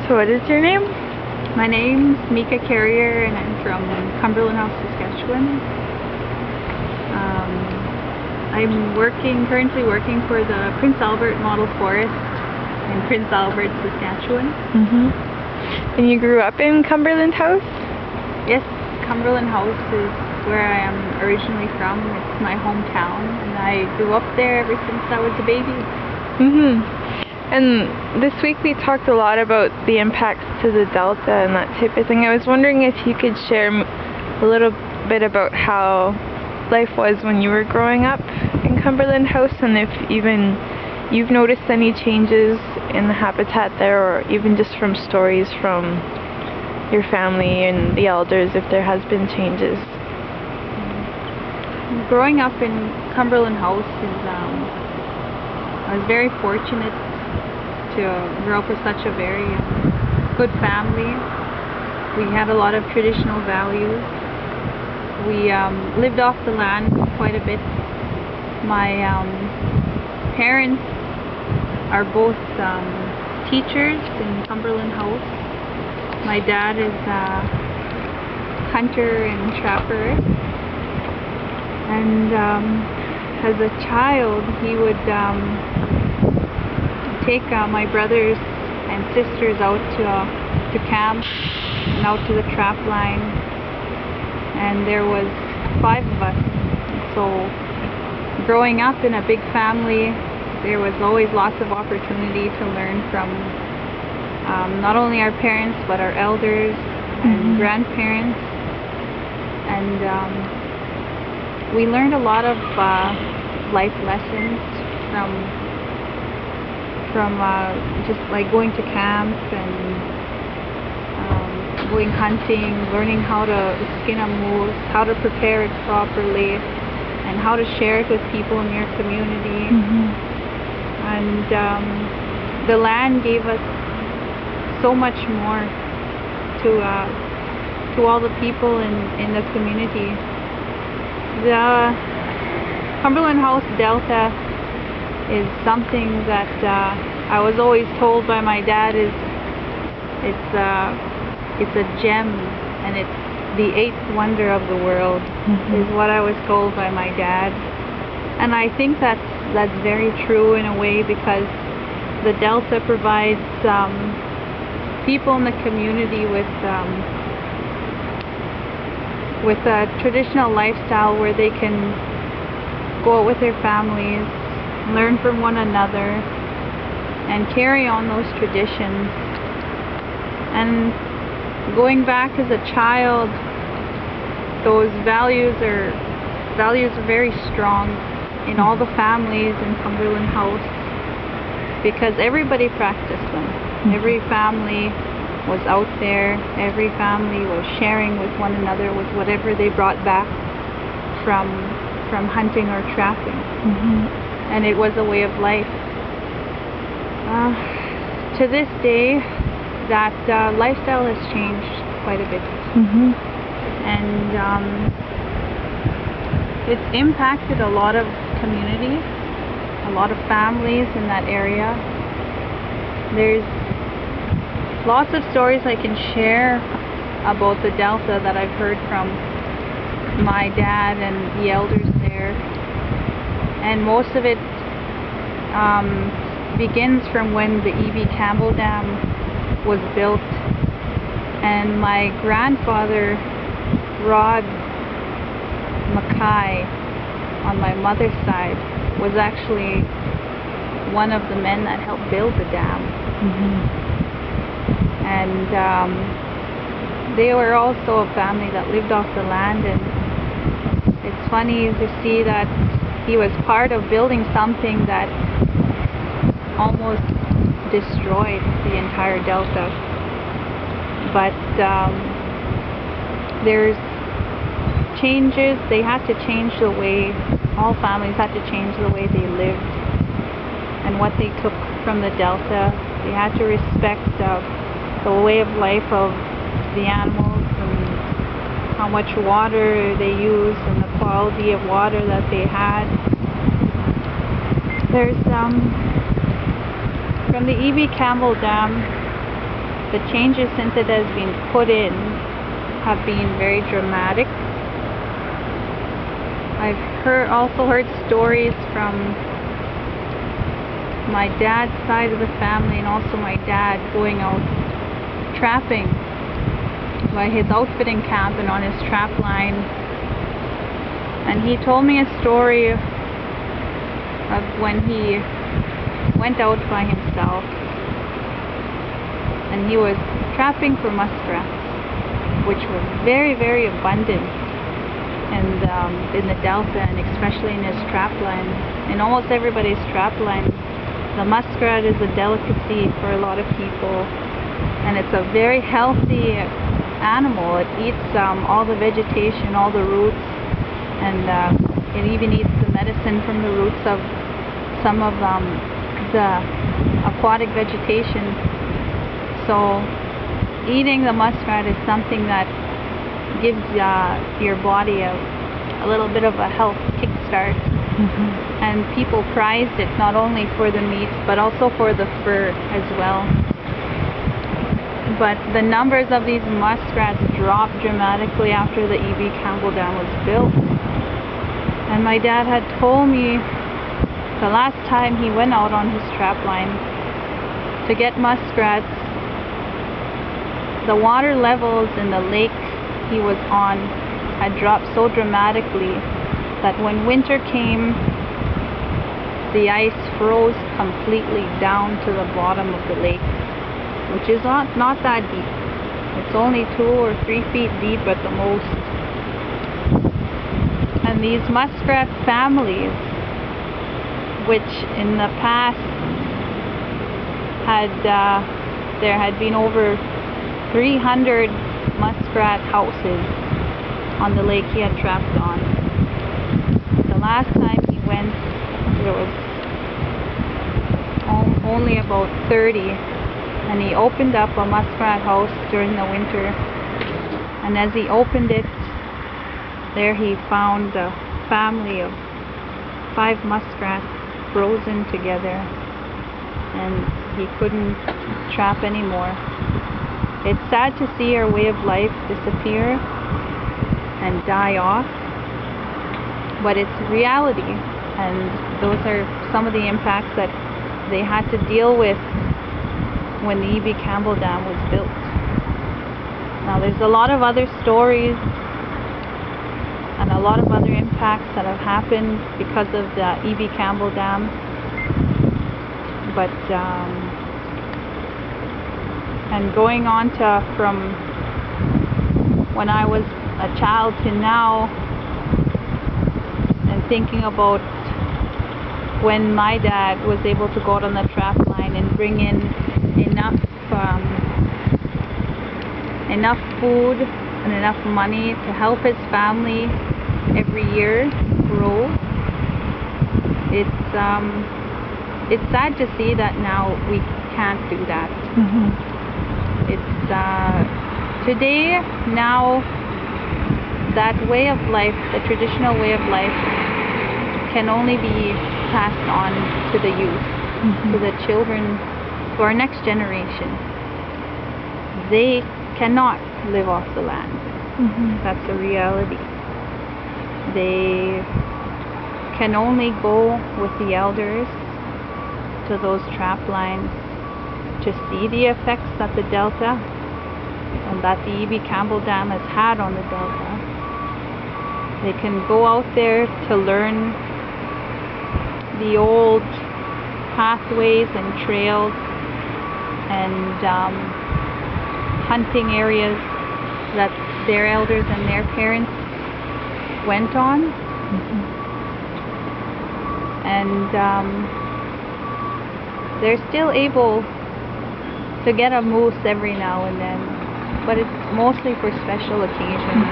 So what is your name? My name's Mika and I'm from Cumberland, Saskatchewan. I'm currently working for the Prince Albert Model Forest in Prince Albert, Saskatchewan. And you grew up in Cumberland House? Yes, Cumberland House is where I am originally from. It's my hometown, and I grew up there ever since I was a baby. And this week we talked a lot about the impacts to the Delta and that type of thing. I was wondering if you could share a little bit about how life was when you were growing up in Cumberland House, and if even you've noticed any changes in the habitat there, or even just from stories from your family and the elders, if there has been changes. Growing up in Cumberland House I was very fortunate to grow up with such a very good family. We had a lot of traditional values. We lived off the land quite a bit. My parents are both teachers in Cumberland House. My dad is a hunter and trapper, and as a child he would take my brothers and sisters out to camp and out to the trap line, and there was 5 of us. So growing up in a big family, there was always lots of opportunity to learn from not only our parents but our elders and grandparents, and we learned a lot of life lessons from just like going to camp and going hunting, learning how to skin a moose, how to prepare it properly, and how to share it with people in your community. And the land gave us so much more to all the people in the community. The Cumberland House Delta is something that I was always told by my dad it's a gem, and it's the 8th wonder of the world, is what I was told by my dad. And I think that's very true in a way, because the Delta provides people in the community with a traditional lifestyle where they can go out with their families, learn from one another, and carry on those traditions. And going back as a child, those values are very strong in all the families in Cumberland House, because everybody practiced them. Every family was out there, every family was sharing with one another with whatever they brought back from hunting or trapping. And it was a way of life. To this day, that lifestyle has changed quite a bit. And it's impacted a lot of community, a lot of families in that area. There's lots of stories I can share about the Delta that I've heard from my dad and the elders there, and most of it begins from when the E.B. Campbell Dam was built, and my grandfather Rod Mackay on my mother's side was actually one of the men that helped build the dam. And they were also a family that lived off the land, and it's funny to see that he was part of building something that almost destroyed the entire Delta. But there's changes. They had to change the way, all families had to change the way they lived and what they took from the Delta. They had to respect the way of life of the animals and how much water they used and the quality of water that they had. There's from the E.B. Campbell Dam, the changes since it has been put in have been very dramatic. I've also heard stories from my dad's side of the family, and also my dad going out trapping by his outfitting camp and on his trap line. And he told me a story of when he went out by himself and he was trapping for muskrats, which were very, very abundant and in the Delta, and especially in his trap line. In almost everybody's trap line, the muskrat is a delicacy for a lot of people, and it's a very healthy animal. It eats all the vegetation, all the roots, and it even eats the medicine from the roots of some of the aquatic vegetation. So eating the muskrat is something that gives your body a little bit of a health kickstart. And people prized it not only for the meat but also for the fur as well. But the numbers of these muskrats dropped dramatically after the E.B. Campbell Dam was built. And my dad had told me the last time he went out on his trap line to get muskrats, the water levels in the lake he was on had dropped so dramatically that when winter came, the ice froze completely down to the bottom of the lake, which is not that deep. It's only 2 or 3 feet deep at the most. And these muskrat families, which in the past there had been over 300 muskrat houses on the lake he had trapped on. The last time he went, there was only about 30, and he opened up a muskrat house during the winter, and as he opened it, there he found a family of 5 muskrats frozen together, and he couldn't trap anymore. It's sad to see our way of life disappear and die off, but it's reality, and those are some of the impacts that they had to deal with when the E.B. Campbell Dam was built. Now there's a lot of other stories and a lot of other impacts that have happened because of the E.B. Campbell Dam, but and going on to from when I was a child to now, and thinking about when my dad was able to go out on the trap line and bring in enough food and enough money to help his family every year grow. It's sad to see that now we can't do that. It's today, now, that way of life, the traditional way of life, can only be passed on to the youth, to the children, to our next generation. They cannot live off the land. That's a reality. They can only go with the elders to those trap lines to see the effects that the Delta and that the E.B. Campbell Dam has had on the Delta. They can go out there to learn the old pathways and trails and hunting areas that their elders and their parents went on. And they're still able to get a moose every now and then, but it's mostly for special occasions.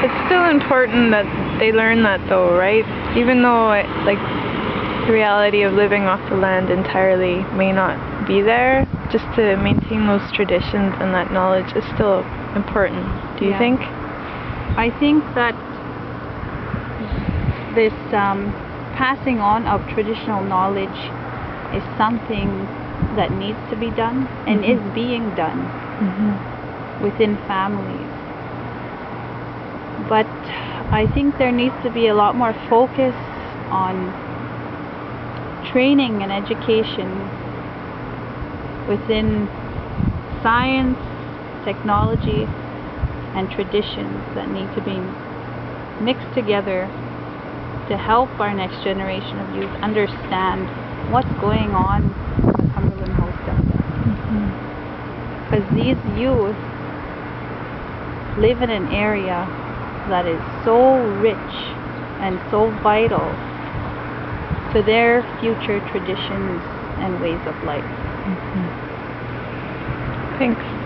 It's still important that they learn that though, right? Even though the reality of living off the land entirely may not be there, just to maintain those traditions and that knowledge is still important. Do you think? I think that this passing on of traditional knowledge is something that needs to be done and is being done within families. But I think there needs to be a lot more focus on training and education within science, technology, and traditions that need to be mixed together to help our next generation of youth understand what's going on in the Cumberland Host Delta. Because these youth live in an area that is so rich and so vital to their future traditions and ways of life. Thanks.